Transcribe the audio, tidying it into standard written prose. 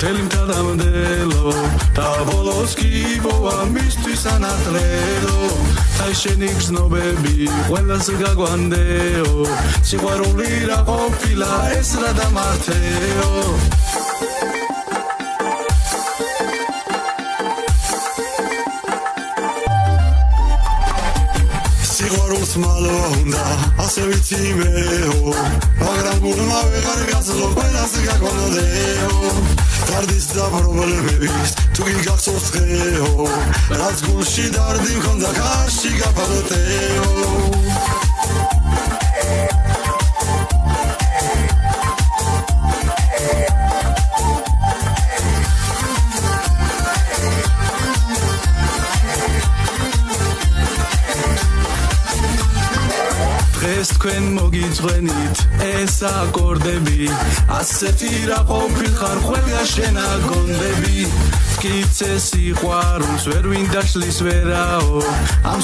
თელიმ თადამდელო და ბოლოს კი პოვა მისთვის ანათლედო აი შენი გზნობები ყველას გაგვანდეო სიყვარული რა ყოფილა ეს რა დამართეო სიყვარულს მალო უნდა ასე ვიცი მეო მაგრამ გულმა ვეღარ გასძლო ყველას გაგვანდეო დარდის და პრობლემების თუ კი გახსოვს დღეო რაც გულში დარდი მქონდა კარში გაფადოთეო ეს თქვენ მოგიწვენით ეს აკორდები ასეთი რა ყოფილხარ ყველგა შენა გონდები მტკიცე სიყვარულს ვერ ვინ დაშლის ვერაო ამ